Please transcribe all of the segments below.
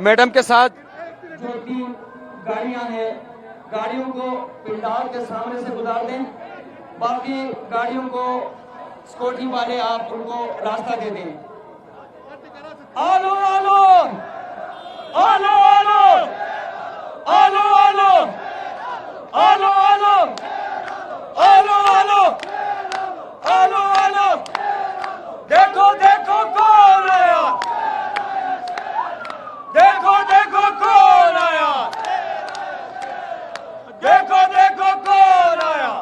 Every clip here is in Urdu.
میڈم کے ساتھ جو 3 گاڑیاں ہیں گاڑیوں کو پنڈال کے سامنے سے گزار دیں، باقی گاڑیوں کو سکیورٹی والے آپ ان کو راستہ دے دیں۔ آلو آلو آلو آلو آلو آلو آلو آلو آلو آلو آلو آلو دیکھو دیکھو کون آیا، دیکھو دیکھو کون آیا، دیکھو دیکھو کون آیا۔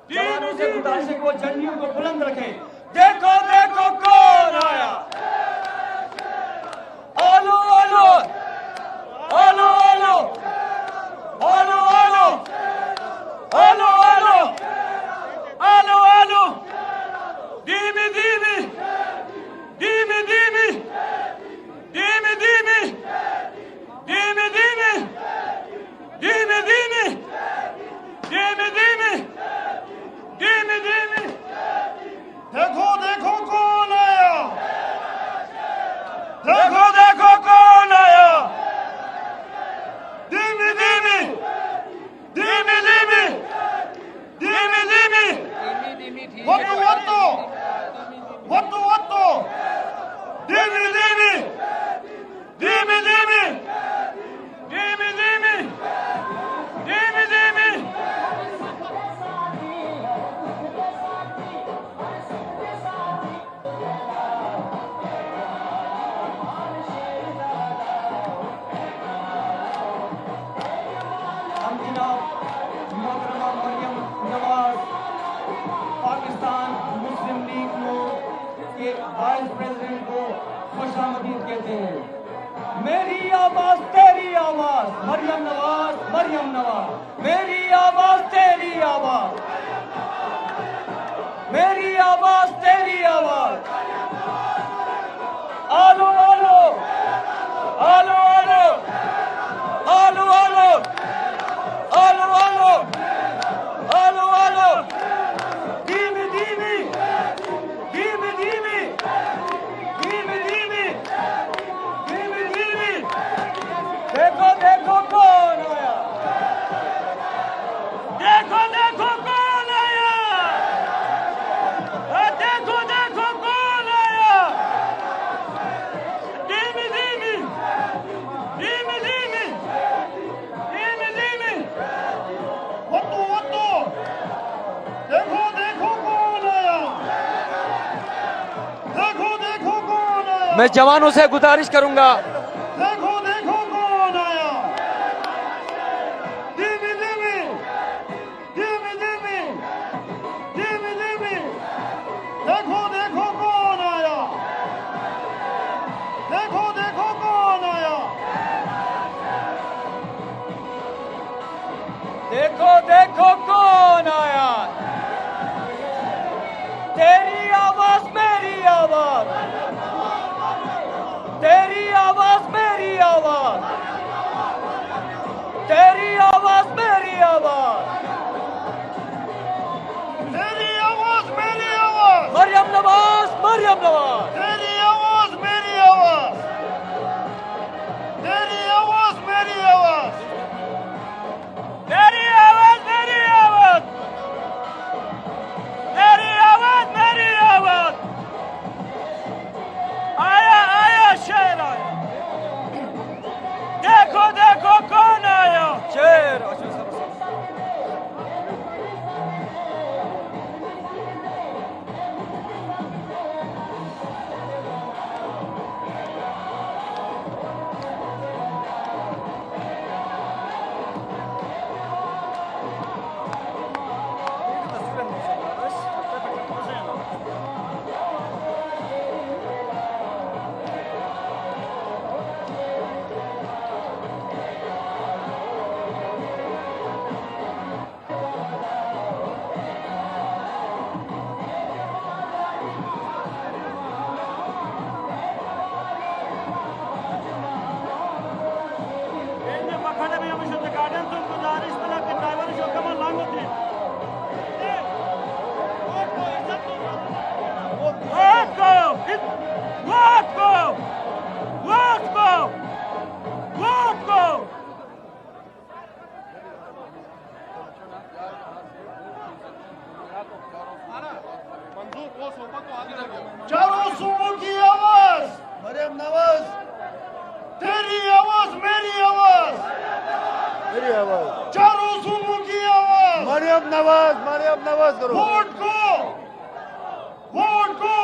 جوانوں سے گزارش ہے کہ وہ جھنڈیوں کو بلند رکھیں۔ دیکھو دیکھو کون آیا، آلو آلو آلو آلو آلو آلو آلو آلو آلو آلو دیمی دیمی دیمی دیمی دیمی دیمی دیمی دیمی دیمی دیمی دیمی دیمی دیمی دیمی دیکھو دیکھو کون آیا، دیکھو دیکھو کون آیا، دیمی دیمی دیمی دیمی دیمی دیمی وطو وطو وطو وطو دیمی دیمی دیمی دیمی دیمی دیمی دیمی دیمی ہم جناب محترمہ مریم نواز پاکستان مسلم لیگ کے وائس پریزیڈنٹ کو خوش آمدید کہتے ہیں۔ میری آواز تیری آواز، مریم نواز مریم نواز، میری آواز تیری آواز، میری آواز تیری آواز، آلو آلو آلو آلو آلو آلو آلو آلو آلو آلو دیمی دیمی دیمی دیمی دیمی دیمی دیمی دیمی دیکھو دیکھو کون آیا، دیکھو دیکھو کون آیا، دیکھو دیکھو کون آیا، دیمی دیمی دیمی دیمی دیمی دیمی وطو وطو دیکھو دیکھو کون آیا، دیکھو دیکھو کون آیا، میں جوانوں سے گزارش کروں گا دیکھو دیکھو کون آیا، دیمی دیمی دیمی دیمی دیمی دیمی دیکھو دیکھو کون آیا، دیکھو دیکھو کون آیا، دیکھو دیکھو کون آیا، تیری آواز میری آواز، تیری آواز میری آواز، تیری آواز میری آواز، تیری آواز میری آواز، مریم نواز مریم نواز، تیری آواز میری آواز، تیری آواز میری آواز، تیری آواز میری آواز، تیری آواز میری آواز، آیا آیا شیر آیا، دیکھو دیکھو کون آیا، شیر چاروں صوبوں کی آواز مریم نواز، تیری آواز میری آواز، میری آواز، چاروں صوبوں کی آواز مریم نواز، مریم نواز کرو، ووٹ کو، ووٹ کو،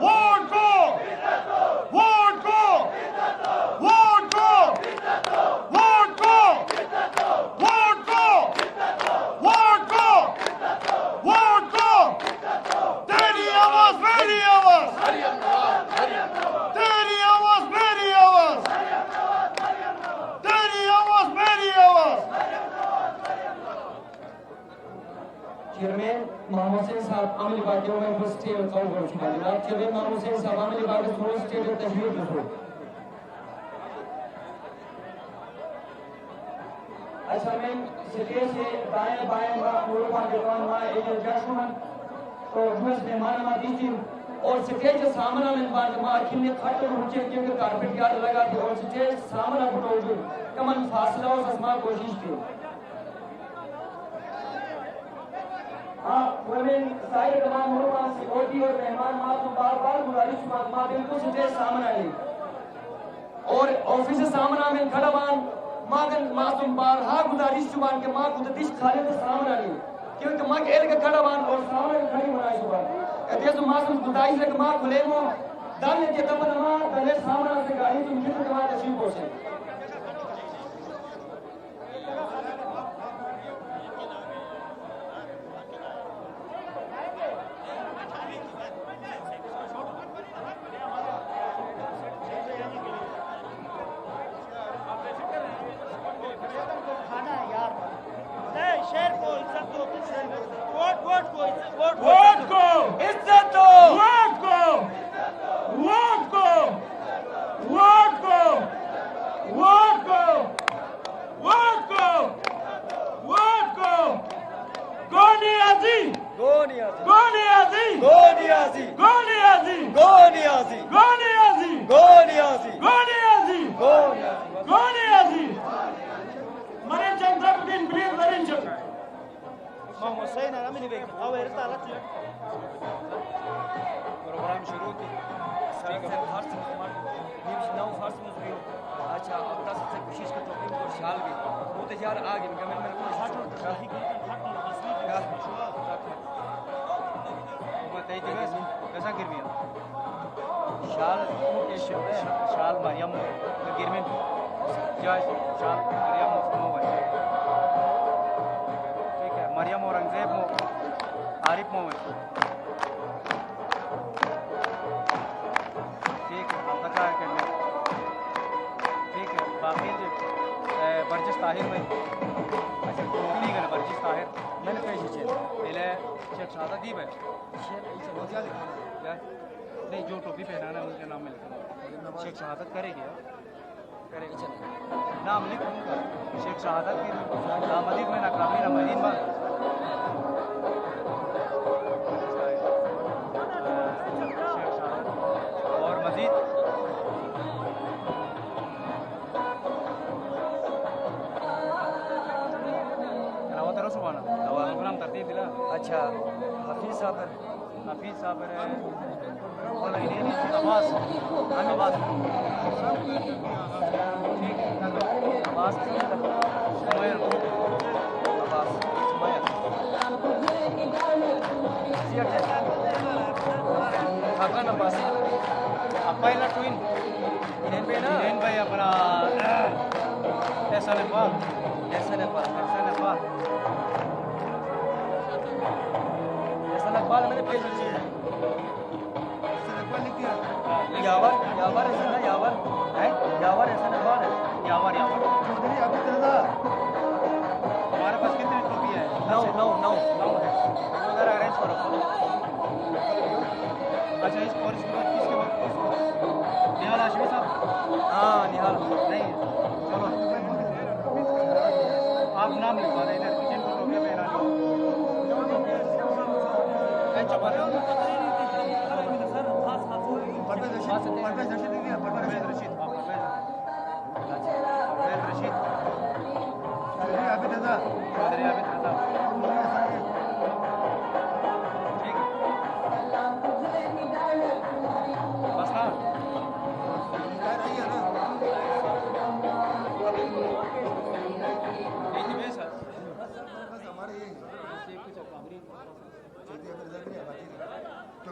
ووٹ کو، ووٹ کو، ووٹ کو، ووٹ کو، ووٹ کو، ووٹ کو، ووٹ کو، تیری آواز میری آواز، تیری آواز میری آواز، تیری آواز میری آواز. چیئرمین محمد حسین صاحب عملی پارٹیوں میں فسٹی اور کال کر چکا جناب. چیئرمین محمد حسین صاحب عملی پارٹی فرسٹ اسٹیٹ اور تشریف رکھو. اسامین سٹیج سے دائیں بائیں ملوکان کے قوان ہوا ایجل جاشمن تو جوز مہمان مادیجی اور سٹیج سامنا میں بار مار کھلنے کھٹے روچے کے کارپٹ یاد لگا تھے اور سٹیج سامنا بٹو جو کمن فاصلہ اور اسما کوشش کی. ویمن سائر تمام ملوکان سیکورٹی اور مہمان ماتوں بار بار گزارش ماں بالکل سٹیج سامنا لی اور آفس سامنا میں کھڑا بان ماگن معصوم بار ہاں گزارش چبان کے ماں قدرتش خالد سامنا لی کیونکہ ماں کے ارگ کھڑا بان اور سامنا کھڑی بنائی چبان اتیسو معصوم گزارش لگ ماں کھلے مو دانے کے دبن ماں دلے سامنا سے گاڑی تم جتنے کے ماں تشریف ہو سے. ووٹ کو عزت دو، ووٹ کو، ووٹ کو، ووٹ کو، ووٹ کو، ووٹ کو، ووٹ کو، گونی آزی، گونی آزی، گونی آزی، گونی آزی، گونی آزی، گونی آزی، گونی آزی، گونی آزی، گونی آزی، گونی آزی. مریم چند صاحب الدین پلیز مریم چند. محمد حسین عاملی بیگ او ارتا لطل پروگرام شروع کی اسپیکر فارس مکمل نیمش نو فارس مزوی اچھا اب تک سے کوشش کرتا ہوں اور شال بھی وہ تو یار آگے میں کوئی ہاتھوں شاہی کی وہ تے دی کیسا گر گیا شال شال مریم گر میں جائے شال مریم مو مریم اورنگزیب مو عارف مو ٹھیک ہے ہم بتا کے ٹھیک ہے باقی برجس طاہر میں اچھا ٹھیک ہے برجس طاہر میں نے پیش چیز پہلے شیخ شہادت دیب ہے نہیں جو ٹوپی پہنانا ہے ان کے نام میں لکھنا شیخ شہادت کرے گی کرے گی نام لکھوں گا شیخ شہادت کی نام مدید میں ناکامی نام مدین بات اور مزید راوت رسو بانا پروگرام ترتیب دلا اچھا حفیظ صاحب عباس عباس عباس سمیر عباس سمیر خاکان عباس ابا ایلا ٹوین انہیں بھائی اپنا احسان اقبال احسان اقبال میں نے پیش کی یاور ایسا نا یاور ایسا نا بال ہے یاور ہمارے پاس کتنی ٹوپی ہے نو ہے ادھر ارینج کرو اچھا اس اور اس کے بعد کس کے بعد نہال ہاشمی صاحب ہاں نہال نہیں چلو آپ نام لکھوا دیں ادھر جن کو ٹوپیاں پہنا لو چپا رشید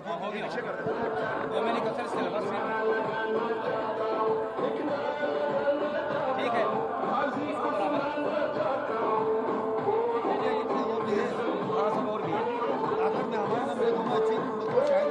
ہوگی وہ میں نے کہا سر سلیبس سے ٹھیک ہے ہاں سب اور بھی ہے اگر میں ہمارے نمبر کو میں چیک کو شاید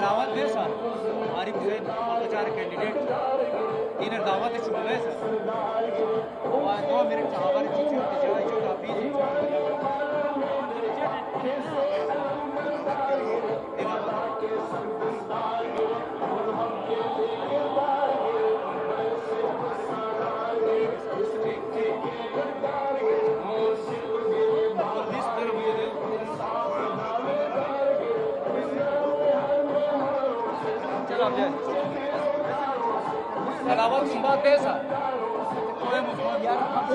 دعوت دے سر ہماری حسین چار کینڈیڈیٹ انہیں دعوت چھوڑ رہے سر 2 منٹ ہمارے چیز جائے جو کافی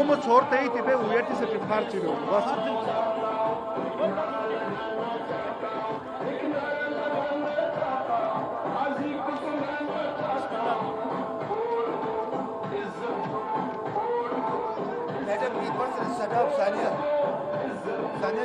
Umut sortaydı ve uyarıcısı bir parçaydı. Basit. Madam, we first set up Sania. Sania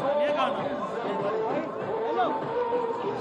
ثانیہ کا نام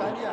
Sania.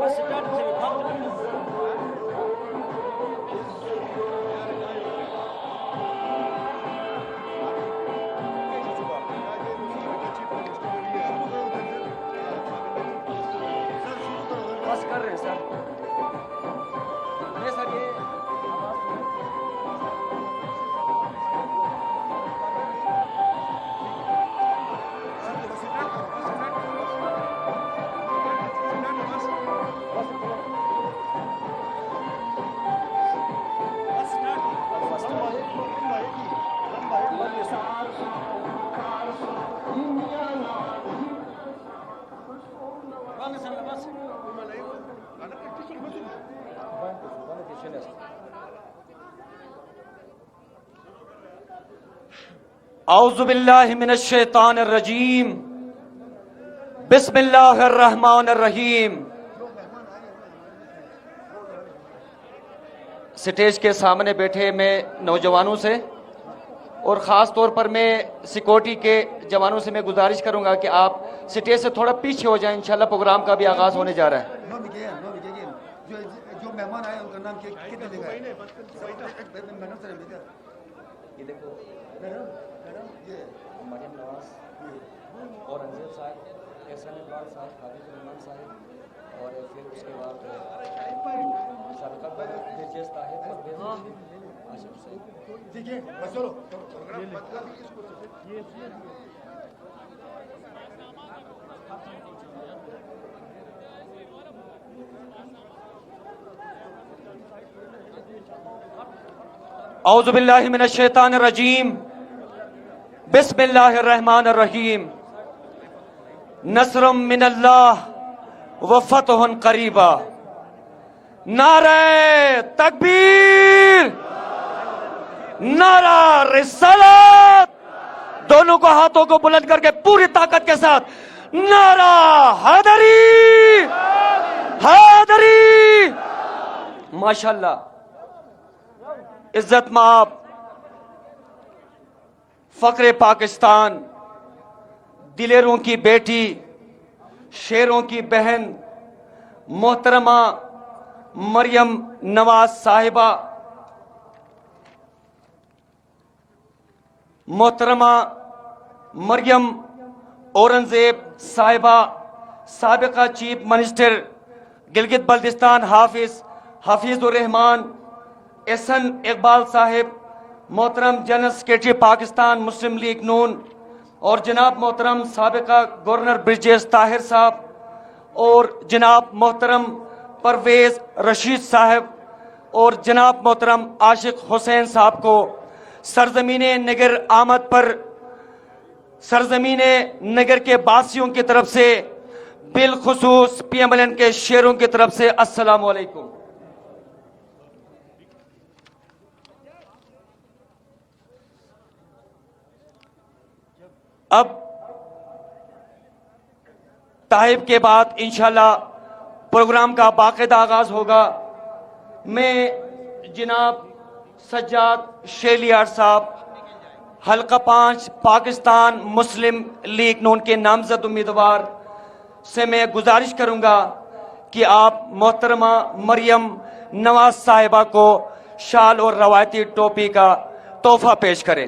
بس کر رہے ہیں سر سر یہ اعوذ باللہ من الشیطان الرجیم بسم اللہ الرحمن الرحیم. سٹیج کے سامنے بیٹھے میں نوجوانوں سے اور خاص طور پر میں سیکورٹی کے جوانوں سے میں گزارش کروں گا کہ آپ سٹیج سے تھوڑا پیچھے ہو جائیں. انشاءاللہ پروگرام کا بھی آغاز ہونے جا رہا ہے. جو مہمان آئے ان کا نام کتنے لکھا ہے یہ دیکھو مریم نواز اور انزل صاحب احسان اقبال صاحب خالد الرحمان صاحب اور پھر اس کے بعد سابقہ برجس طاہر آصف صاحب. ٹھیک ہے بس چلو اعوذ باللہ من الشیطان الرجیم بسم اللہ الرحمن الرحیم نصر من اللہ وفتح قریبا نعرہ تکبیر نعرہ رسالت دونوں کو ہاتھوں کو بلند کر کے پوری طاقت کے ساتھ نعرہ حیدری حیدری ماشاءاللہ عزت مآب فخر پاکستان دلیروں کی بیٹی شیروں کی بہن محترمہ مریم نواز صاحبہ محترمہ مریم اورنگزیب صاحبہ سابقہ چیف منسٹر گلگت بلتستان حفیظ الرحمان احسن اقبال صاحب محترم جنرل سیکریٹری پاکستان مسلم لیگ نون اور جناب محترم سابقہ گورنر برجیش طاہر صاحب اور جناب محترم پرویز رشید صاحب اور جناب محترم عاشق حسین صاحب کو سرزمین نگر آمد پر سرزمین نگر کے باسیوں کی طرف سے بالخصوص پی ایم ایل این کے شیروں کی طرف سے السلام علیکم۔ اب تائب کے بعد انشاءاللہ پروگرام کا باقاعدہ آغاز ہوگا۔ میں جناب سجاد شیلیار صاحب حلقہ 5 پاکستان مسلم لیگ نون کے نامزد امیدوار سے میں گزارش کروں گا کہ آپ محترمہ مریم نواز صاحبہ کو شال اور روایتی ٹوپی کا تحفہ پیش کریں۔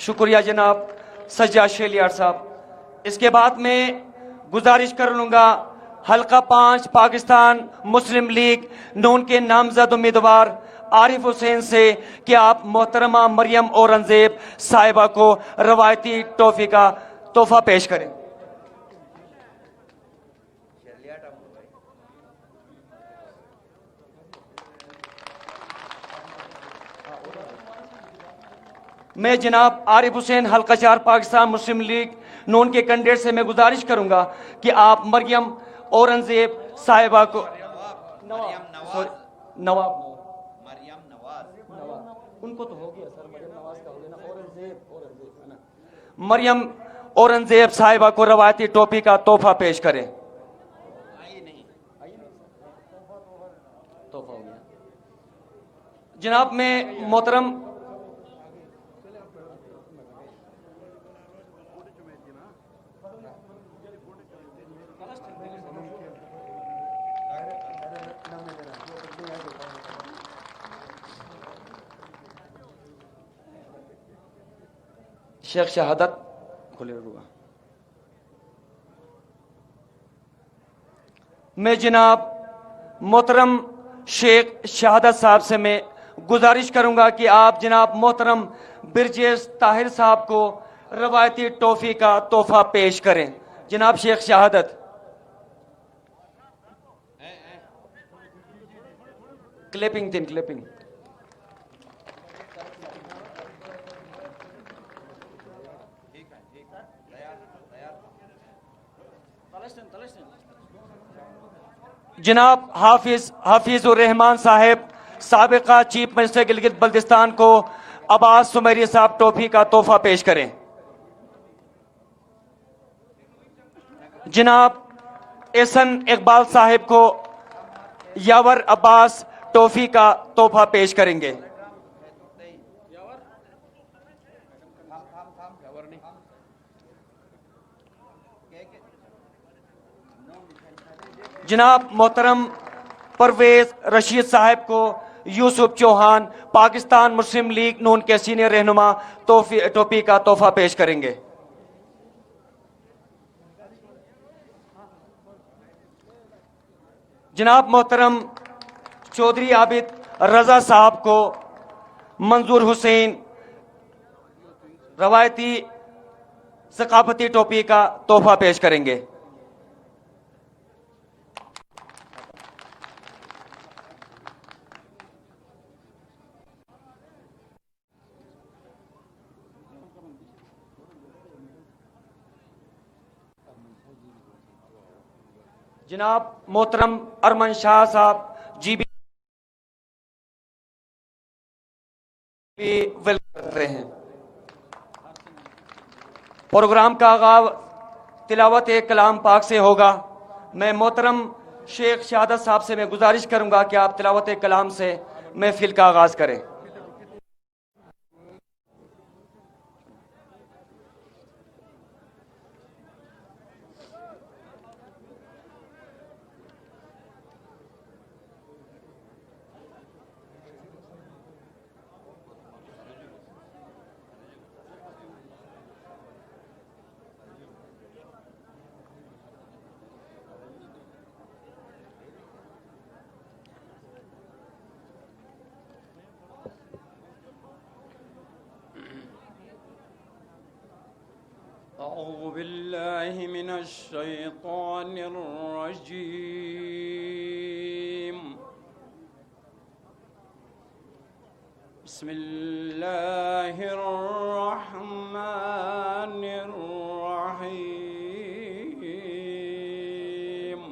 شکریہ جناب سجاد شیلیار صاحب۔ اس کے بعد میں گزارش کر لوں گا حلقہ 5 پاکستان مسلم لیگ نون کے نامزد امیدوار عارف حسین سے کہ آپ محترمہ مریم اورنگزیب صاحبہ کو روایتی ٹوفی کا تحفہ پیش کریں۔ میں جناب عارف حسین حلقہ 4 پاکستان مسلم لیگ نون کے کینڈیڈیٹ سے میں گزارش کروں گا کہ آپ مریم اورنگزیب صاحبہ کو نواب ان کو تو ہو گیا سر، مریم نواز کا ہو گیا نا، مریم اورنگزیب صاحبہ کو روایتی ٹوپی کا تحفہ پیش کریں۔ تحفہ ہو گیا جناب۔ میں محترم شیخ شہادت کھلے ہوگا۔ میں جناب محترم شیخ شہادت صاحب سے میں گزارش کروں گا کہ آپ جناب محترم برجیش طاہر صاحب کو روایتی ٹوفی کا تحفہ پیش کریں۔ جناب شیخ شہادت کلیپنگ جناب حافظ الرحمان صاحب سابقہ چیف منسٹر گلگت بلتستان کو عباس سمیری صاحب ٹوپی کا تحفہ پیش کریں۔ جناب احسن اقبال صاحب کو یاور عباس ٹوفی کا تحفہ پیش کریں گے۔ جناب محترم پرویز رشید صاحب کو یوسف چوہان پاکستان مسلم لیگ نون کے سینئر رہنما ٹوپی کا تحفہ پیش کریں گے. جناب محترم چودھری عابد رضا صاحب کو منظور حسین روایتی ثقافتی ٹوپی کا تحفہ پیش کریں گے. جناب محترم ارمن شاہ صاحب جی بی کر رہے ہیں. پروگرام کا آغاز تلاوت کلام پاک سے ہوگا. میں محترم شیخ شہادت صاحب سے میں گزارش کروں گا کہ آپ تلاوت کلام سے محفل کا آغاز کریں. أعوذ بالله من الشيطان الرجيم. بسم الله الرحمن الرحيم.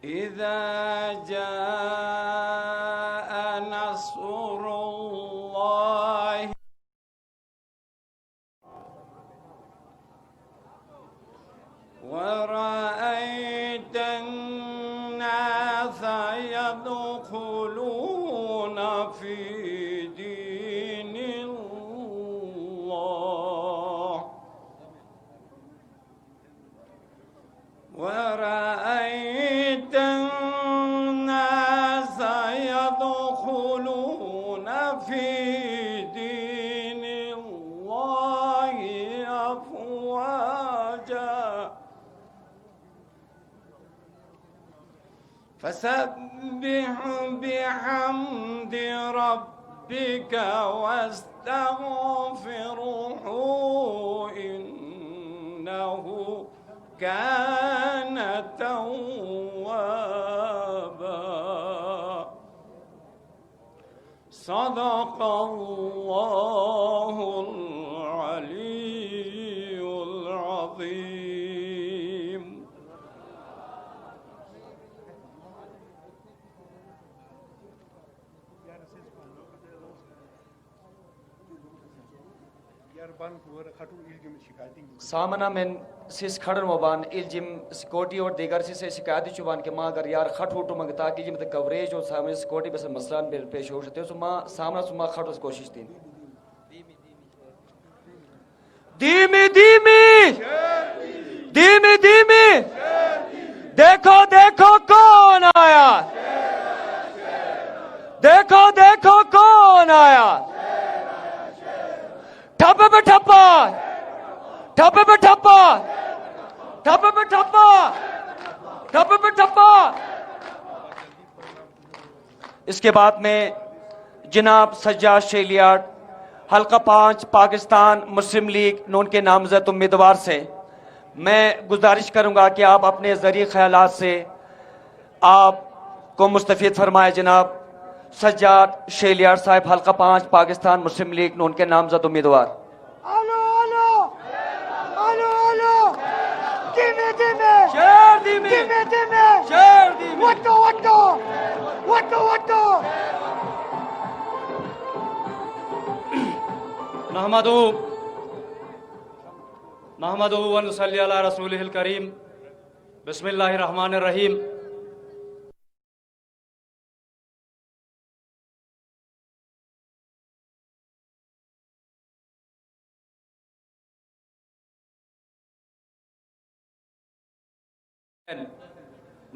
إذا جاء نصر الله ورأيت الناس يدخلون في دين الله ورأيت الناس يدخلون في دين الله أفواجا فسبح بحمد ربك واستغفره إنه كان توابا. صدق الله العلي العظيم. سامنا من سیس کھڑن مبان الجم سکوٹی اور دیگر سے شکایتی چوبان کے ماں اگر یار خٹ ہوٹو منگتا کہ جم کوریج اور سامنے سکوٹی بس مسئلہ پیش ہو سکتے ہیں ماں سامنا سما خٹ اس کوشش تھی. دھیمی دھیمی دھیمی دھیمی دیکھو دیکھو کون آیا, دیکھو دیکھو کون آیا. ٹھپے پہ ٹھپا, ٹھپے پہ ٹھپا, ٹھپے پہ ٹھپا, ٹھپے پہ ٹھپا. اس کے بعد میں جناب سجاد شیلیاٹ حلقہ 5 پاکستان مسلم لیگ نون کے نامزد امیدوار سے میں گزارش کروں گا کہ آپ اپنے ذریعہ خیالات سے آپ کو مستفید فرمائے. جناب سجاد شیلیاٹ صاحب حلقہ 5 پاکستان مسلم لیگ نون کے نامزد امیدوار. الو الو الو الو دھیمے دھیمے شیر دھیمی, دھیمے دھیمے شیر دھیمی. وٹو وٹو وٹو وٹو. نحمدہ ونصلی علی رسولہ الکریم. بسم اللہ الرحمن الرحیم.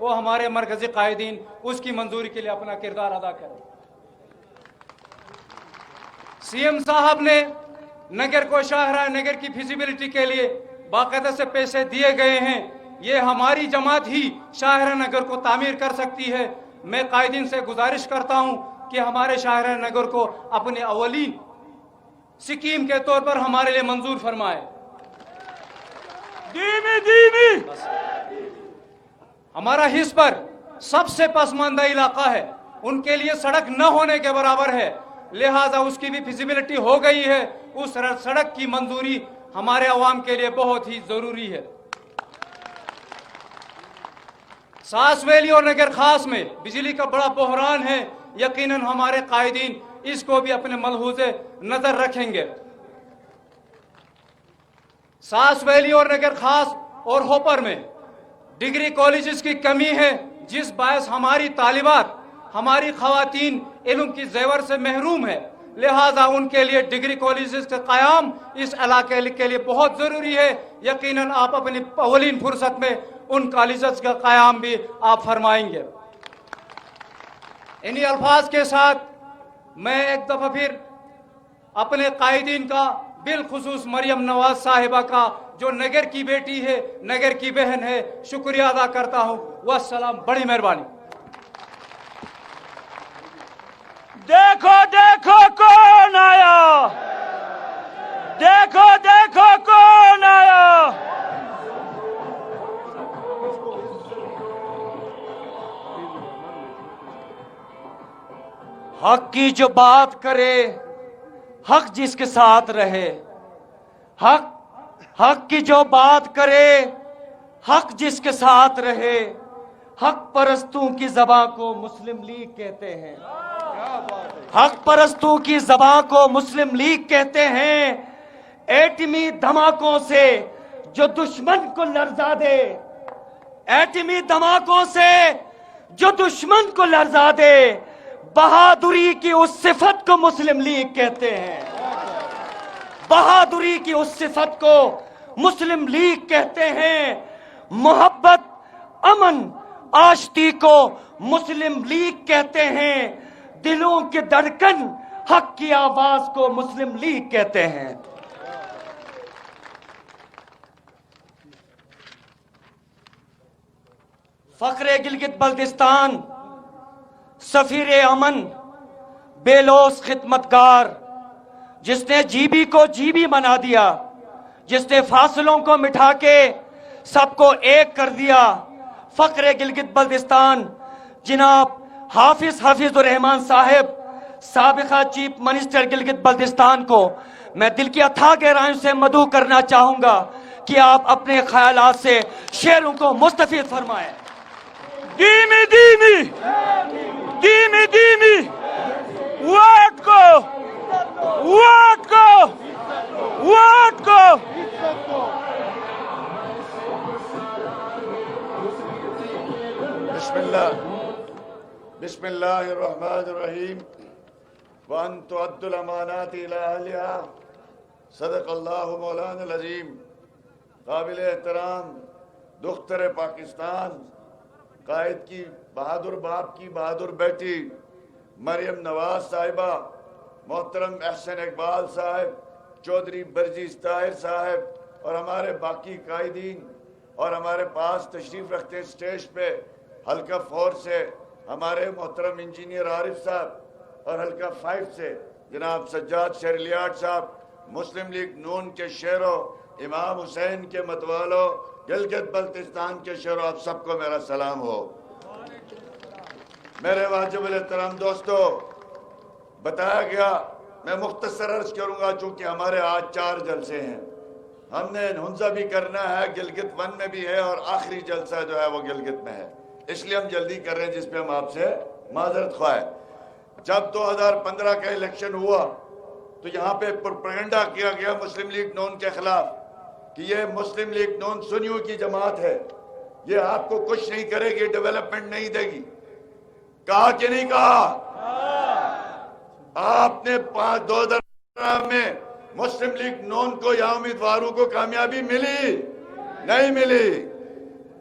وہ ہمارے مرکزی قائدین اس کی منظوری کے لیے اپنا کردار ادا کریں۔ سی ایم صاحب نے نگر کو شاہراہ نگر کی فیزیبلٹی کے لیے باقاعدہ سے پیسے دیے گئے ہیں، یہ ہماری جماعت ہی شاہراہ نگر کو تعمیر کر سکتی ہے۔ میں قائدین سے گزارش کرتا ہوں کہ ہمارے شاہراہ نگر کو اپنے اولین سکیم کے طور پر ہمارے لیے منظور فرمائے۔ ہمارا حص پر سب سے پسماندہ علاقہ ہے، ان کے لیے سڑک نہ ہونے کے برابر ہے، لہٰذا اس کی بھی فیزیبلٹی ہو گئی ہے۔ اس سڑک کی منظوری ہمارے عوام کے لیے بہت ہی ضروری ہے۔ ساس ویلی اور نگر خاص میں بجلی کا بڑا بحران ہے، یقیناً ہمارے قائدین اس کو بھی اپنے ملحوظ نظر رکھیں گے۔ ساس ویلی اور نگر خاص اور ہوپر میں ڈگری کالجز کی کمی ہے، جس باعث ہماری طالبات، ہماری خواتین علم کی زیور سے محروم ہے، لہٰذا ان کے لیے ڈگری کالجز کا قیام اس علاقے کے لیے بہت ضروری ہے۔ یقیناً آپ اپنی اولین فرصت میں ان کالجز کا قیام بھی آپ فرمائیں گے۔ انہی الفاظ کے ساتھ میں ایک دفعہ پھر اپنے قائدین کا، بالخصوص مریم نواز صاحبہ کا جو نگر کی بیٹی ہے، نگر کی بہن ہے، شکریہ ادا کرتا ہوں۔ والسلام، بڑی مہربانی۔ دیکھو دیکھو کون آیا، دیکھو دیکھو کون آیا۔ حق کی جو بات کرے، حق جس کے ساتھ رہے، حق کی جو بات کرے، حق جس کے ساتھ رہے، حق پرستوں کی زباں کو مسلم لیگ کہتے ہیں، حق پرستوں کی زباں کو مسلم لیگ کہتے ہیں۔ ایٹمی دھماکوں سے جو دشمن کو لرزا دے، ایٹمی دھماکوں سے جو دشمن کو لرزا دے، بہادری کی اس صفت کو مسلم لیگ کہتے ہیں، بہادری کی اس صفت کو مسلم لیگ کہتے ہیں۔ محبت، امن، آشتی کو مسلم لیگ کہتے ہیں۔ دلوں کی دھڑکن، حق کی آواز کو مسلم لیگ کہتے ہیں۔ فخر گلگت بلتستان، سفیر امن، بے لوث خدمتگار، جس نے جی بی کو جی بی بنا دیا، جس نے فاصلوں کو مٹھا کے سب کو ایک کر دیا، فخر گلگت بلتستان جناب حافظ الرحمان صاحب، سابقہ چیف منسٹر گلگت بلتستان کو میں دل کی اتھاہ گہرائیوں سے مدعو کرنا چاہوں گا کہ آپ اپنے خیالات سے شعروں کو مستفید فرمائیں۔ دھیمی دھیمی دھیمی دھیمی ووٹ کو، ووٹ کو، ووٹ کو۔ بسم اللہ الرحمن الرحیم۔ وَأَن تُؤَدُّوا الْأَمَانَاتِ إِلَىٰ أَهْلِهَا صدق اللہ مولانا العظیم۔ قابل احترام دختر پاکستان، قائد کی بہادر باپ کی بہادر بیٹی مریم نواز صاحبہ، محترم احسن اقبال صاحب، چودھری برجیز طاہر صاحب اور ہمارے باقی قائدین، اور ہمارے پاس تشریف رکھتے اسٹیج پہ حلقہ 4 سے ہمارے محترم انجینئر عارف صاحب، اور حلقہ 5 سے جناب سجاد شہریلیاٹ صاحب، مسلم لیگ نون کے شہروں، امام حسین کے متوالوں، گلگت بلتستان کے شہروں، آپ سب کو میرا سلام ہو۔ میرے واجب الاحترام دوستو، بتایا گیا، میں مختصر عرض کروں گا چونکہ ہمارے آج 4 جلسے ہیں، ہم نے ہنزہ بھی کرنا ہے، گلگت 1 میں بھی ہے، اور آخری جلسہ جو ہے وہ گلگت میں ہے، اس لیے ہم جلدی کر رہے ہیں، جس پہ ہم آپ سے معذرت خواہ ہیں۔ جب 2015 کا الیکشن ہوا تو یہاں پہ پروپیگنڈا کیا گیا مسلم لیگ نون کے خلاف کہ یہ مسلم لیگ نون سنیوں کی جماعت ہے، یہ آپ کو کچھ نہیں کرے گی، ڈیولپمنٹ نہیں دے گی۔ کہا کہ نہیں کہا؟ آپ نے 2015 میں مسلم لیگ نون کو یا امیدواروں کو کامیابی ملی؟ نہیں ملی۔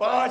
5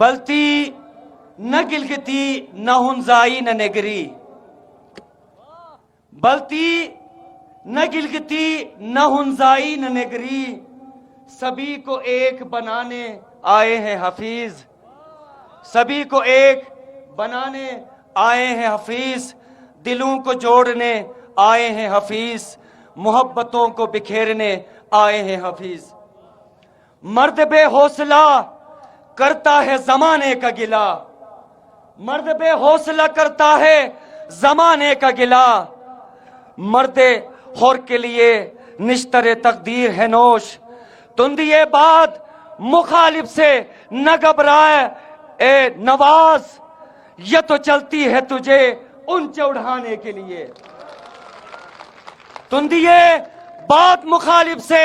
بلتی نہ گلگتی نہ ہنزائی نہ نگری، بلتی نہ گلگتی نہ ہنزائی نہ نگری، سبھی کو ایک بنانے آئے ہیں حفیظ، سبھی کو ایک بنانے آئے ہیں حفیظ، دلوں کو جوڑنے آئے ہیں حفیظ، محبتوں کو بکھیرنے آئے ہیں حفیظ۔ مرد بے حوصلہ کرتا ہے زمانے کا گلہ، مرد بے حوصلہ کرتا ہے زمانے کا گلہ، مرد حر کے لیے نشتر تقدیر ہے نوش، تندی بات مخالف سے نہ گھبرائے اے نواز، یہ تو چلتی ہے تجھے اونچے اڑھانے کے لیے، تندی بات مخالف سے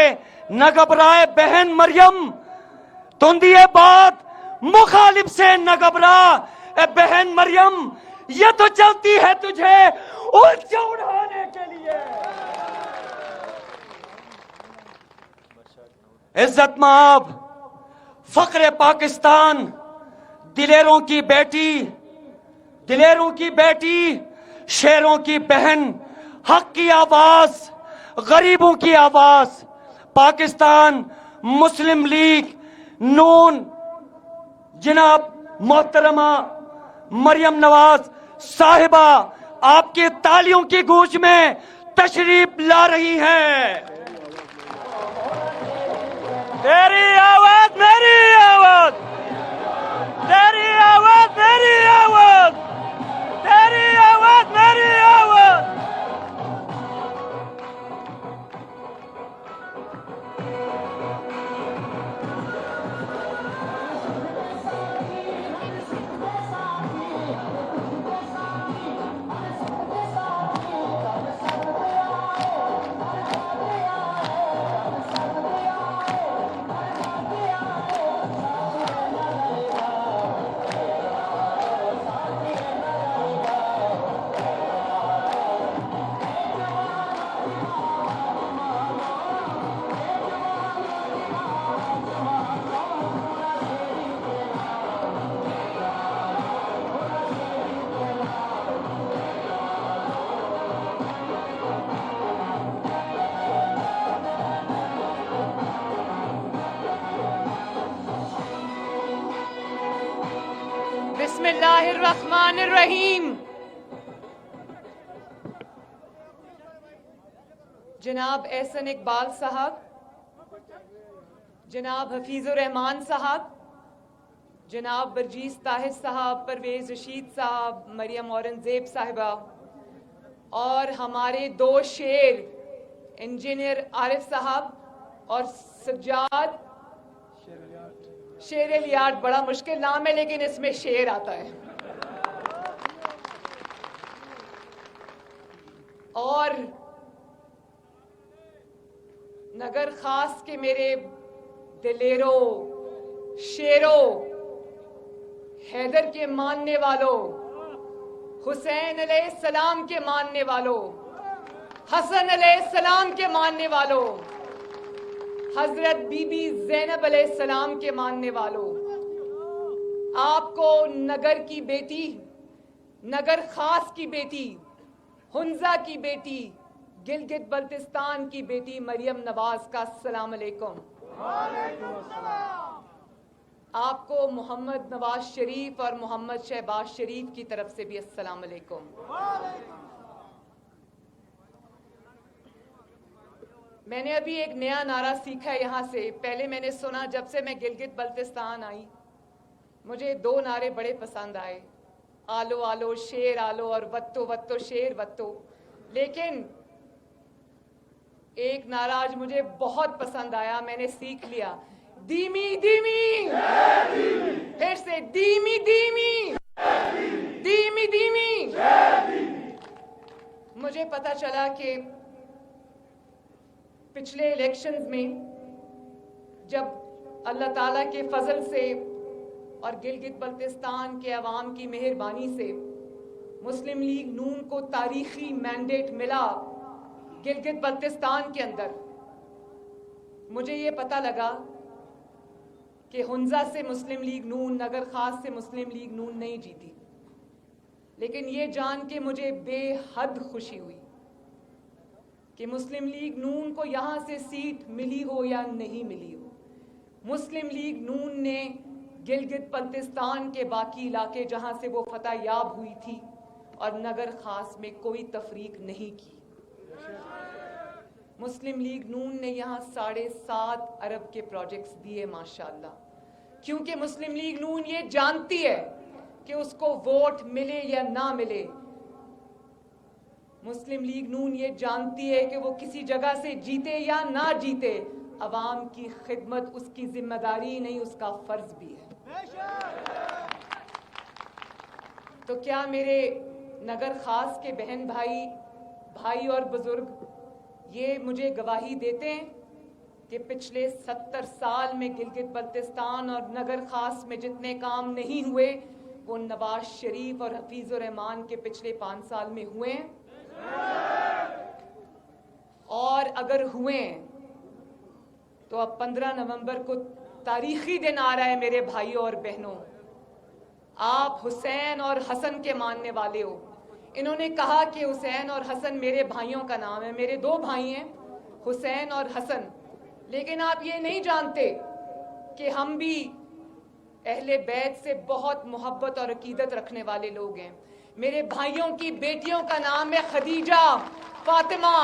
نہ گھبرائے بہن مریم، تندی بات مخالف سے نہ گھبرا اے بہن مریم، یہ تو چلتی ہے تجھے اونچے اڑھانے کے لیے۔ عزت مآب فخر پاکستان، دلیروں کی بیٹی، دلیروں کی بیٹی، شیروں کی بہن، حق کی آواز، غریبوں کی آواز، پاکستان مسلم لیگ نون، جناب محترمہ مریم نواز صاحبہ آپ کی تالیوں کی گونج میں تشریف لا رہی ہیں۔ تیری آواز میری آواز، تیری آواز میری آواز، تیری آواز میری آواز۔ بسم اللہ الرحمن الرحیم۔ جناب احسن اقبال صاحب، جناب حفیظ الرحمان صاحب، جناب برجیس طاہر صاحب، پرویز رشید صاحب، مریم اورنگزیب صاحبہ، اور ہمارے دو شیر انجینئر عارف صاحب اور سجاد شیر الیاٹ، بڑا مشکل نام ہے لیکن اس میں شیر آتا ہے، اور نگر خاص کے میرے دلیروں، شیروں، حیدر کے ماننے والوں، حسین علیہ السلام کے ماننے والوں، حسن علیہ السلام کے ماننے والوں، حضرت بی بی زینب علیہ السلام کے ماننے والوں، آپ کو نگر کی بیٹی، نگر خاص کی بیٹی، ہنزا کی بیٹی، گلگت بلتستان کی بیٹی مریم نواز کا السلام علیکم۔ آپ کو محمد نواز شریف اور محمد شہباز شریف کی طرف سے بھی السلام علیکم۔ میں نے ابھی ایک نیا نعرہ سیکھا ہے یہاں سے، پہلے میں نے سنا جب سے میں گلگت بلتستان آئی، مجھے دو نعرے بڑے پسند آئے، آلو آلو شیر آلو اور وتو وتو شیر وتو، لیکن ایک نعرہ آج مجھے بہت پسند آیا، میں نے سیکھ لیا، دیمی دیمی، پھر سے دیمی دیمی، دیمی دیمی۔ مجھے پتا چلا کہ پچھلے الیکشنز میں جب اللہ تعالیٰ کے فضل سے اور گلگت بلتستان کے عوام کی مہربانی سے مسلم لیگ نون کو تاریخی مینڈیٹ ملا گلگت بلتستان کے اندر، مجھے یہ پتہ لگا کہ ہنزا سے مسلم لیگ نون، نگر خاص سے مسلم لیگ نون نہیں جیتی، لیکن یہ جان کے مجھے بے حد خوشی ہوئی کہ مسلم لیگ نون کو یہاں سے سیٹ ملی ہو یا نہیں ملی ہو، مسلم لیگ نون نے گلگت بلتستان کے باقی علاقے جہاں سے وہ فتح یاب ہوئی تھی اور نگر خاص میں کوئی تفریق نہیں کی۔ مسلم لیگ نون نے یہاں 7.5 ارب کے پروجیکٹس دیے ماشاءاللہ، کیونکہ مسلم لیگ نون یہ جانتی ہے کہ اس کو ووٹ ملے یا نہ ملے، مسلم لیگ نون یہ جانتی ہے کہ وہ کسی جگہ سے جیتے یا نہ جیتے، عوام کی خدمت اس کی ذمہ داری نہیں، اس کا فرض بھی ہے۔ تو کیا میرے نگر خاص کے بہن بھائی اور بزرگ یہ مجھے گواہی دیتے ہیں کہ پچھلے 70 سال میں گلگت بلتستان اور نگر خاص میں جتنے کام نہیں ہوئے وہ نواز شریف اور حفیظ الرحمان کے پچھلے 5 سال میں ہوئے ہیں؟ اور اگر ہوئے ہیں تو اب 15 نومبر کو تاریخی دن آ رہا ہے میرے بھائیوں اور بہنوں، آپ حسین اور حسن کے ماننے والے ہو، انہوں نے کہا کہ حسین اور حسن میرے بھائیوں کا نام ہے، میرے 2 بھائی ہیں حسین اور حسن، لیکن آپ یہ نہیں جانتے کہ ہم بھی اہل بیت سے بہت محبت اور عقیدت رکھنے والے لوگ ہیں۔ میرے بھائیوں کی بیٹیوں کا نام ہے خدیجہ، فاطمہ،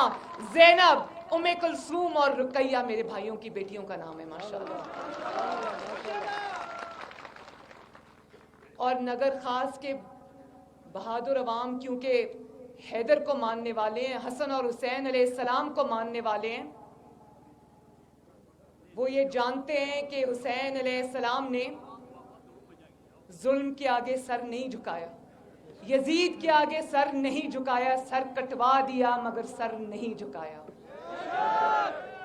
زینب، ام کلثوم اور رقیہ، میرے بھائیوں کی بیٹیوں کا نام ہے ماشاءاللہ۔ اور نگر خاص کے بہادر عوام کیونکہ حیدر کو ماننے والے ہیں، حسن اور حسین علیہ السلام کو ماننے والے ہیں، وہ یہ جانتے ہیں کہ حسین علیہ السلام نے ظلم کے آگے سر نہیں جھکایا، یزید کے آگے سر نہیں جھکایا، سر کٹوا دیا مگر سر نہیں جھکایا۔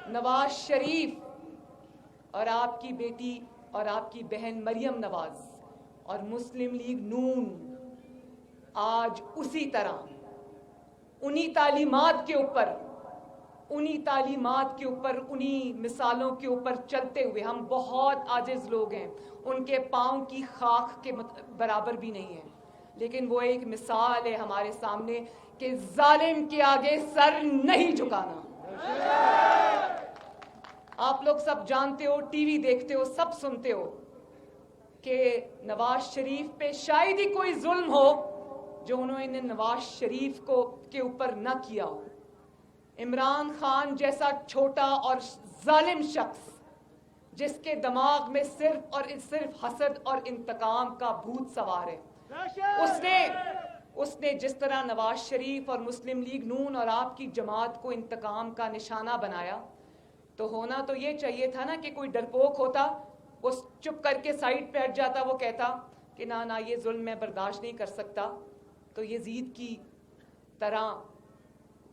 نواز شریف اور آپ کی بیٹی اور آپ کی بہن مریم نواز اور مسلم لیگ نون آج اسی طرح انہی تعلیمات کے اوپر انہی مثالوں کے اوپر چلتے ہوئے، ہم بہت عاجز لوگ ہیں، ان کے پاؤں کی خاک کے برابر بھی نہیں ہیں، لیکن وہ ایک مثال ہے ہمارے سامنے کہ ظالم کے آگے سر نہیں جھکانا۔ آپ لوگ سب جانتے ہو، ٹی وی دیکھتے ہو، سب سنتے ہو کہ نواز شریف پہ شاید ہی کوئی ظلم ہو جو انہوں نے نواز شریف کے اوپر نہ کیا ہو۔ عمران خان جیسا چھوٹا اور ظالم شخص جس کے دماغ میں صرف حسد اور انتقام کا بھوت سوار ہے، اس نے جس طرح نواز شریف اور مسلم لیگ نون اور آپ کی جماعت کو انتقام کا نشانہ بنایا، تو ہونا تو یہ چاہیے تھا نا کہ کوئی ڈرپوک ہوتا، وہ چپ کر کے سائڈ پہ ہٹ جاتا، وہ کہتا کہ نہ یہ ظلم میں برداشت نہیں کر سکتا، تو یزید کی طرح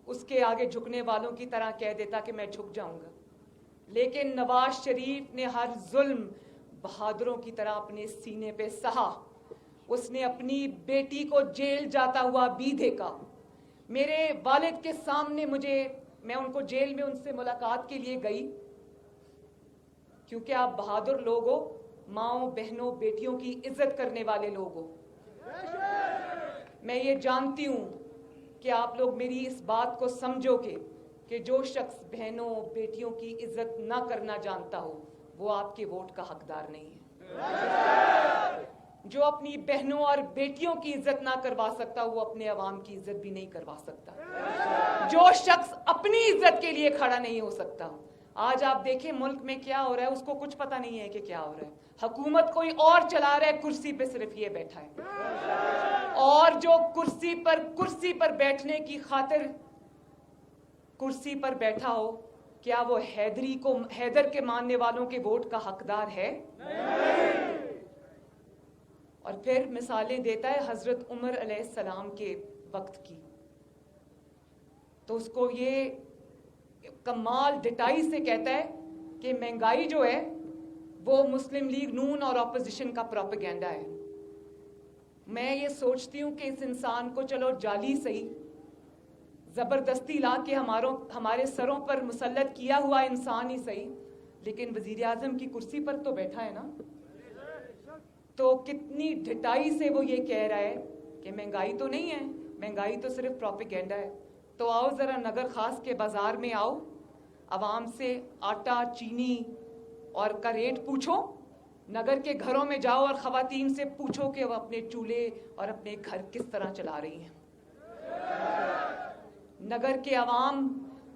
اس کے آگے جھکنے والوں کی طرح کہہ دیتا کہ میں جھک جاؤں گا۔ لیکن نواز شریف نے ہر ظلم بہادروں کی طرح اپنے سینے پہ سہا، اس نے اپنی بیٹی کو جیل جاتا ہوا بھی دیکھا۔ میرے والد کے سامنے میں ان کو جیل میں ان سے ملاقات کے لیے گئی، کیونکہ آپ بہادر لوگ ہو، ماؤں بہنوں بیٹیوں کی عزت کرنے والے لوگ ہو۔ میں یہ جانتی ہوں کہ آپ لوگ میری اس بات کو سمجھو کہ جو شخص بہنوں بیٹیوں کی عزت نہ کرنا جانتا ہو وہ آپ کے ووٹ کا حقدار نہیں ہے۔ جو اپنی بہنوں اور بیٹیوں کی عزت نہ کروا سکتا وہ اپنے عوام کی عزت بھی نہیں کروا سکتا۔ جو شخص اپنی عزت کے لیے کھڑا نہیں ہو سکتا، آج آپ دیکھیں ملک میں کیا ہو رہا ہے، اس کو کچھ پتہ نہیں ہے کہ کیا ہو رہا ہے۔ حکومت کوئی اور چلا رہا ہے، کرسی پہ صرف یہ بیٹھا ہے، اور جو کرسی پر بیٹھنے کی خاطر کرسی پر بیٹھا ہو، کیا وہ حیدر کے ماننے والوں کے ووٹ کا حقدار ہے؟ اور پھر مثالیں دیتا ہے حضرت عمر علیہ السلام کے وقت کی، تو اس کو یہ کمال ڈٹائی سے کہتا ہے کہ مہنگائی جو ہے وہ مسلم لیگ نون اور اپوزیشن کا پروپیگنڈا ہے۔ میں یہ سوچتی ہوں کہ اس انسان کو چلو جعلی صحیح، زبردستی لا کے ہمارے سروں پر مسلط کیا ہوا انسان ہی صحیح، لیکن وزیر اعظم کی کرسی پر تو بیٹھا ہے نا. تو کتنی ڈھٹائی سے وہ یہ کہہ رہا ہے کہ مہنگائی تو نہیں ہے, مہنگائی تو صرف پروپیگنڈا ہے. تو آؤ ذرا نگر خاص کے بازار میں آؤ, عوام سے آٹا, چینی اور کا ریٹ پوچھو. نگر کے گھروں میں جاؤ اور خواتین سے پوچھو کہ وہ اپنے چولہے اور اپنے گھر کس طرح چلا رہی ہیں. نگر کے عوام,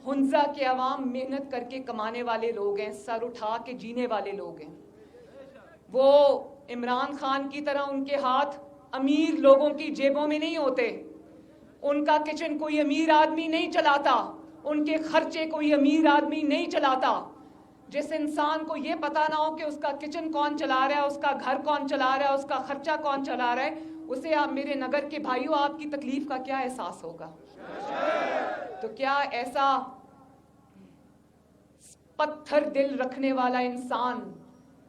ہنزا کے عوام محنت کر کے کمانے والے لوگ ہیں, سر اٹھا کے جینے والے لوگ ہیں. وہ عمران خان کی طرح ان کے ہاتھ امیر لوگوں کی جیبوں میں نہیں ہوتے. ان کا کچن کوئی امیر آدمی نہیں چلاتا, ان کے خرچے کوئی امیر آدمی نہیں چلاتا. جس انسان کو یہ پتا نہ ہو کہ اس کا کچن کون چلا رہا ہے, اس کا گھر کون چلا رہا ہے, اس کا خرچہ کون چلا رہا ہے, اسے آپ میرے نگر کے بھائیوں آپ کی تکلیف کا کیا احساس ہوگا. تو کیا ایسا پتھر دل رکھنے والا انسان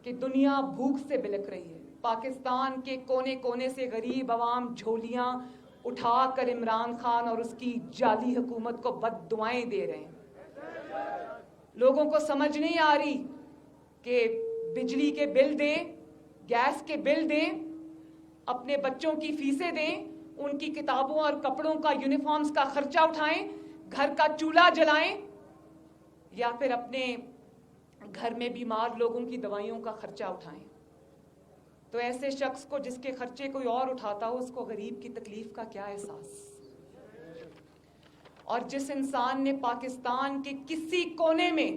کہ دنیا بھوک سے بلک رہی ہے, پاکستان کے کونے کونے سے غریب عوام جھولیاں اٹھا کر عمران خان اور اس کی جعلی حکومت کو بد دعائیں دے رہے ہیں. لوگوں کو سمجھ نہیں آ رہی کہ بجلی کے بل دیں, گیس کے بل دیں, اپنے بچوں کی فیسیں دیں, ان کی کتابوں اور کپڑوں کا, یونیفارمز کا خرچہ اٹھائیں, گھر کا چولہا جلائیں, یا پھر اپنے گھر میں بیمار لوگوں کی دوائیوں کا خرچہ اٹھائیں. تو ایسے شخص کو جس کے خرچے کوئی اور اٹھاتا ہو, اس کو غریب کی تکلیف کا کیا احساس. اور جس انسان نے پاکستان کے کسی کونے میں,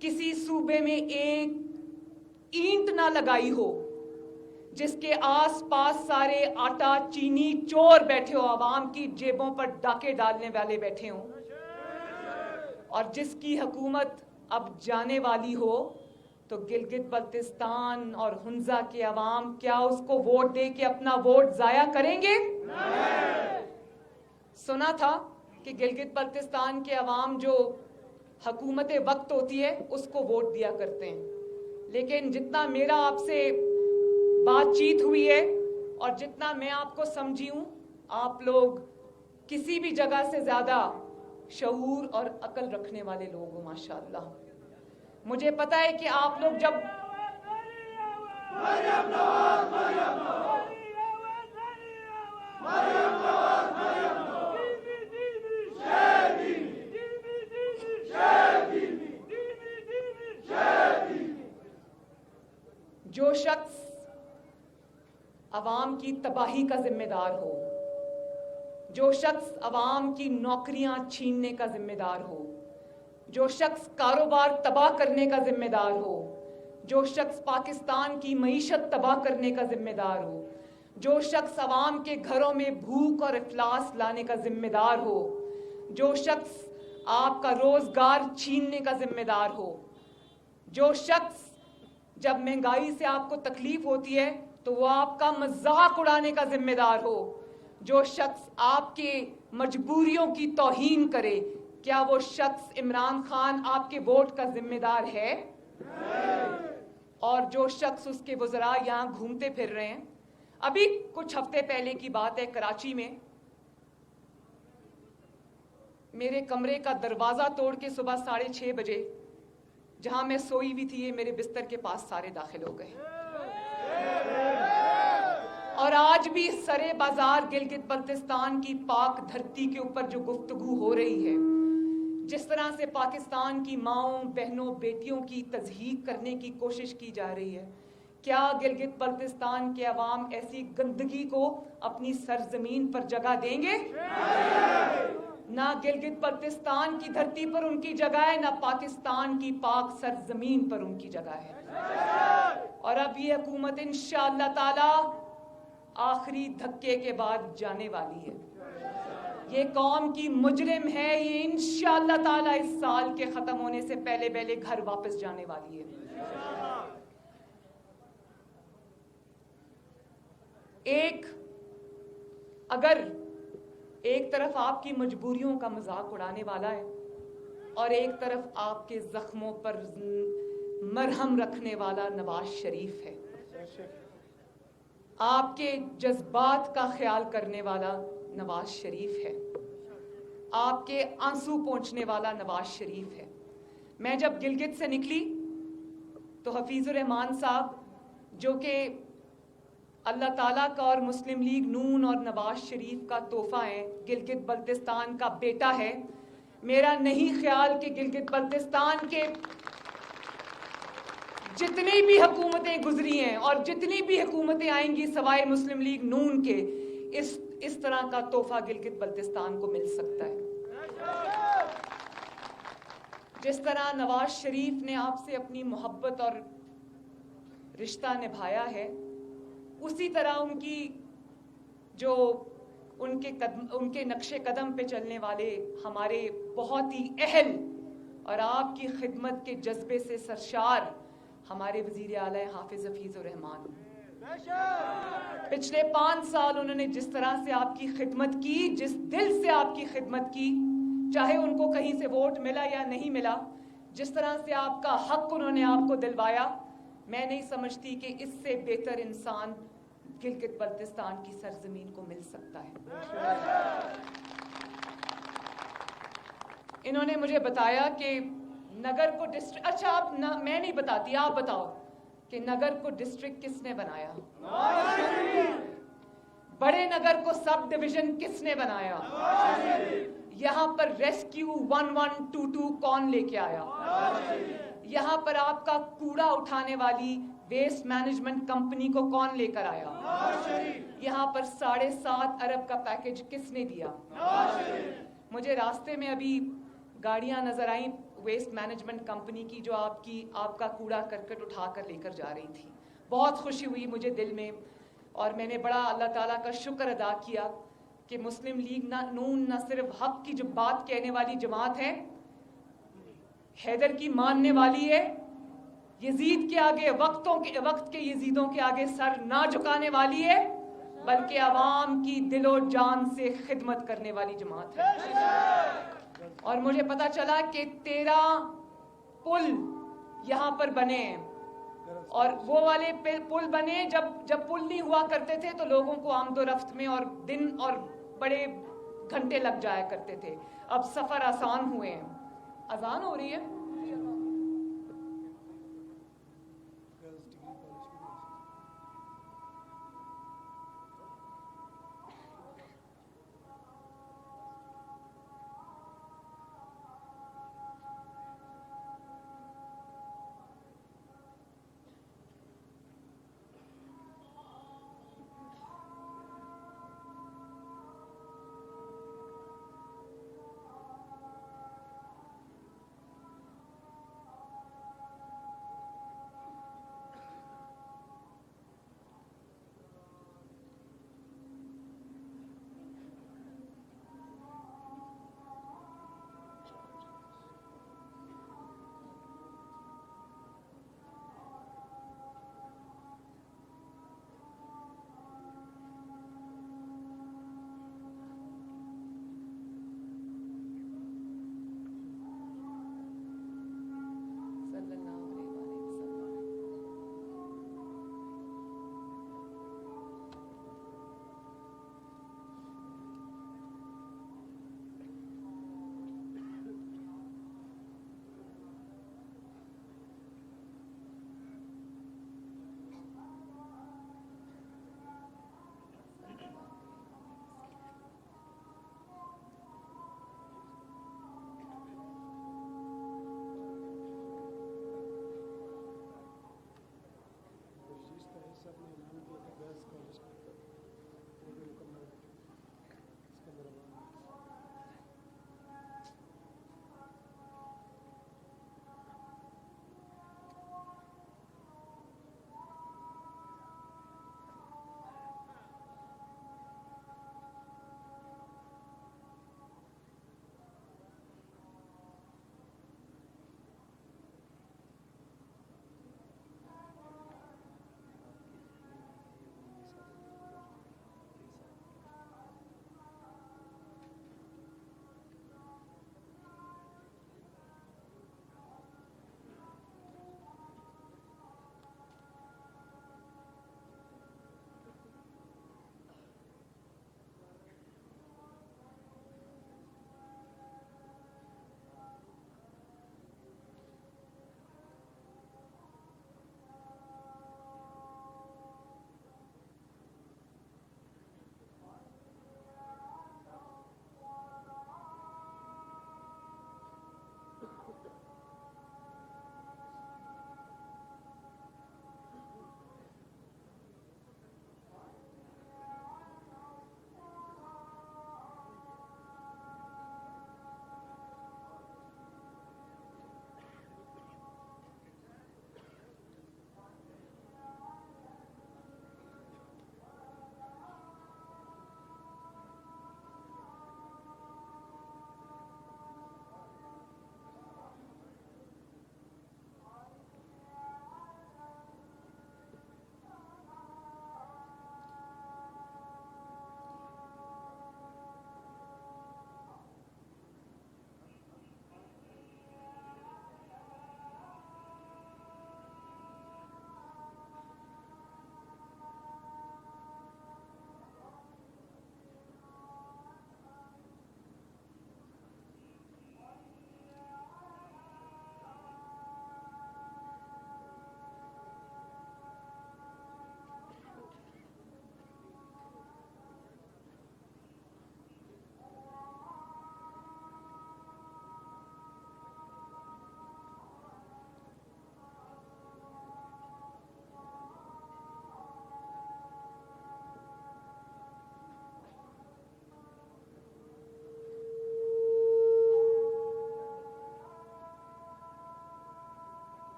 کسی صوبے میں ایک اینٹ نہ لگائی ہو, جس کے آس پاس سارے آٹا چینی چور بیٹھے ہو, عوام کی جیبوں پر ڈاکے ڈالنے والے بیٹھے ہوں, اور جس کی حکومت اب جانے والی ہو, تو گلگت بلتستان اور ہنزا کے عوام کیا اس کو ووٹ دے کے اپنا ووٹ ضائع کریں گے؟ سنا تھا کہ گلگت بلتستان کے عوام جو حکومت وقت ہوتی ہے اس کو ووٹ دیا کرتے ہیں, لیکن جتنا میرا آپ سے بات چیت ہوئی ہے اور جتنا میں آپ کو سمجھی ہوں, آپ لوگ کسی بھی جگہ سے زیادہ شعور اور عقل رکھنے والے لوگ ہو ماشاءاللہ. مجھے پتا ہے کہ آپ لوگ جب جو شخص عوام کی تباہی کا ذمہ دار ہو, جو شخص عوام کی نوکریاں چھیننے کا ذمہ دار ہو, جو شخص کاروبار تباہ کرنے کا ذمہ دار ہو, جو شخص پاکستان کی معیشت تباہ کرنے کا ذمہ دار ہو, جو شخص عوام کے گھروں میں بھوک اور افلاس لانے کا ذمہ دار ہو, جو شخص آپ کا روزگار چھیننے کا ذمہ دار ہو, جو شخص جب مہنگائی سے آپ کو تکلیف ہوتی ہے تو وہ آپ کا مذاق اڑانے کا ذمہ دار ہو, جو شخص آپ کے مجبوریوں کی توہین کرے, کیا وہ شخص عمران خان آپ کے ووٹ کا ذمہ دار ہے؟ اور جو شخص اس کے وزراء یہاں گھومتے پھر رہے ہیں, ابھی کچھ ہفتے پہلے کی بات ہے, کراچی میں میرے کمرے کا دروازہ توڑ کے صبح 6:30 بجے جہاں میں سوئی ہوئی تھی, یہ میرے بستر کے پاس سارے داخل ہو گئے. اور آج بھی سرے بازار گلگت بلتستان کی پاک دھرتی کے اوپر جو گفتگو ہو رہی ہے, جس طرح سے پاکستان کی ماؤں بہنوں بیٹیوں کی تضحیک کرنے کی کوشش کی جا رہی ہے, کیا گلگت بلتستان کے عوام ایسی گندگی کو اپنی سرزمین پر جگہ دیں گے؟ نہ گلگت بلتستان کی دھرتی پر ان کی جگہ ہے, نہ پاکستان کی پاک سرزمین پر ان کی جگہ ہے. اور اب یہ حکومت انشاءاللہ تعالی آخری دھکے کے بعد جانے والی ہے. یہ قوم کی مجرم ہے, یہ انشاءاللہ تعالی اس سال کے ختم ہونے سے پہلے پہلے گھر واپس جانے والی ہے. اگر ایک طرف آپ کی مجبوریوں کا مذاق اڑانے والا ہے اور ایک طرف آپ کے زخموں پر مرہم رکھنے والا نواز شریف ہے, آپ کے جذبات کا خیال کرنے والا نواز شریف ہے, آپ کے آنسو پہنچنے والا نواز شریف ہے. میں جب گلگت سے نکلی تو حفیظ الرحمان صاحب جو کہ اللہ تعالیٰ کا اور مسلم لیگ نون اور نواز شریف کا تحفہ ہے، گلگت بلتستان کا بیٹا ہے، میرا نہیں خیال کہ گلگت بلتستان کے جتنی بھی حکومتیں گزری ہیں اور جتنی بھی حکومتیں آئیں گی سوائے مسلم لیگ نون کے، اس طرح کا تحفہ گلگت بلتستان کو مل سکتا ہے۔ جس طرح نواز شریف نے آپ سے اپنی محبت اور رشتہ نبھایا ہے، اسی طرح ان کے نقش قدم پہ چلنے والے ہمارے بہت ہی اہل اور آپ کی خدمت کے جذبے سے سرشار ہمارے وزیر اعلیٰ حافظ حفیظ الرحمان، پچھلے 5 سال انہوں نے جس طرح سے آپ کی خدمت کی، جس دل سے آپ کی خدمت کی، چاہے ان کو کہیں سے ووٹ ملا یا نہیں ملا، جس طرح سے آپ کا حق انہوں نے آپ کو دلوایا، میں نہیں سمجھتی کہ اس سے بہتر انسان گلگت بلتستان کی سرزمین کو مل سکتا ہے۔ انہوں نے مجھے بتایا کہ نگر کو ڈسٹرکٹ، اچھا میں نہیں بتاتی، آپ بتاؤ کہ نگر کو ڈسٹرکٹ کس نے بنایا؟ بڑے نگر کو سب ڈویژن کس نے بنایا؟ یہاں پر ریسکیو 1122 کون لے کے آیا؟ یہاں پر آپ کا کوڑا اٹھانے والی ویسٹ مینجمنٹ کمپنی کو کون لے کر آیا؟ یہاں پر 7.5 ارب کا پیکج کس نے دیا؟ مجھے راستے میں ابھی گاڑیاں نظر آئیں ویسٹ مینجمنٹ کمپنی کی جو آپ کا کوڑا کرکٹ اٹھا کر لے کر جا رہی تھی۔ بہت خوشی ہوئی مجھے دل میں، اور میں نے بڑا اللہ تعالیٰ کا شکر ادا کیا کہ مسلم لیگ نون نہ صرف حق کی جو بات کہنے والی جماعت ہے، حیدر کی ماننے والی ہے، یزید کے آگے وقت کے یزیدوں کے آگے سر نہ جھکانے والی ہے، بلکہ عوام کی دل و جان سے خدمت کرنے والی جماعت ہے۔ اور مجھے پتا چلا کہ 13 پل یہاں پر بنے ہیں، اور وہ والے پل بنے جب پل نہیں ہوا کرتے تھے تو لوگوں کو آمد و رفت میں اور دن اور بڑے گھنٹے لگ جایا کرتے تھے، اب سفر آسان ہوئے ہیں۔ اذان ہو رہی ہے۔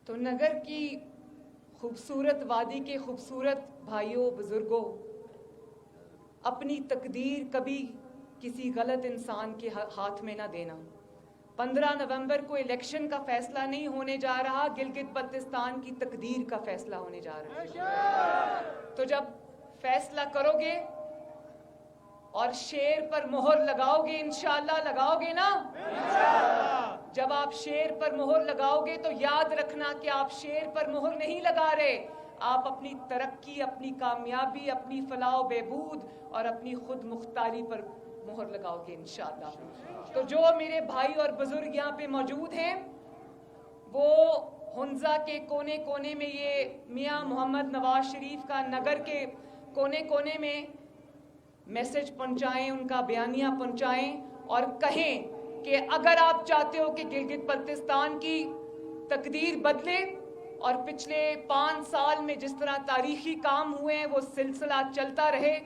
تو نگر کی خوبصورت وادی کے خوبصورت بھائیوں بزرگوں، اپنی تقدیر کبھی کسی غلط انسان کے ہاتھ میں نہ دینا۔ 15 نومبر کو الیکشن کا فیصلہ نہیں ہونے جا رہا، گلگت بلتستان کی تقدیر کا فیصلہ ہونے جا رہا ہے۔ تو جب فیصلہ کرو گے اور شیر پر مہر لگاؤ گے، انشاءاللہ لگاؤ گے نا؟ جب آپ شیر پر مہر لگاؤ گے تو یاد رکھنا کہ آپ شیر پر مہر نہیں لگا رہے، آپ اپنی ترقی، اپنی کامیابی، اپنی فلاح و بہبود اور اپنی خود مختاری پر مہر لگاؤ گے انشاءاللہ۔ تو جو میرے بھائی اور بزرگ یہاں پہ موجود ہیں، وہ ہنزا کے کونے کونے میں یہ میاں محمد نواز شریف کا نگر کے کونے کونے میں میسج پہنچائیں، ان کا بیانیہ پہنچائیں اور کہیں کہ اگر آپ چاہتے ہو کہ گلگت بلتستان کی تقدیر بدلے اور پچھلے 5 سال میں جس طرح تاریخی کام ہوئے ہیں وہ سلسلہ چلتا رہے،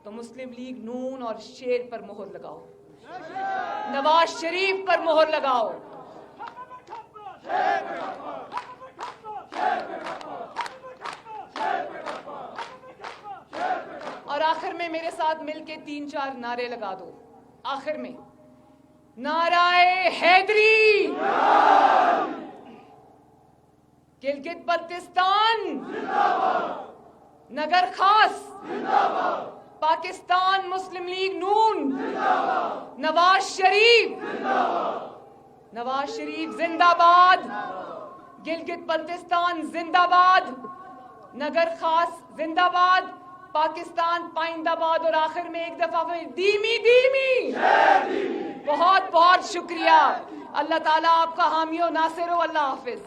تو مسلم لیگ نون اور شیر پر مہر لگاؤ، نواز شریف پر مہر لگاؤ۔ اور آخر میں میرے ساتھ مل کے 3-4 نعرے لگا دو۔ آخر میں نعرہ حیدری، گلگت بلتستان نگر خاص، پاکستان مسلم لیگ نون، نواز شریف زندہ باد، گلگت بلتستان زندہ باد، نگر خاص زندہ باد، پاکستان پائندہ باد۔ اور آخر میں ایک دفعہ دیمی بہت بہت شکریہ۔ اللہ تعالیٰ آپ کا حامی و ناصر ہو۔ اللہ حافظ۔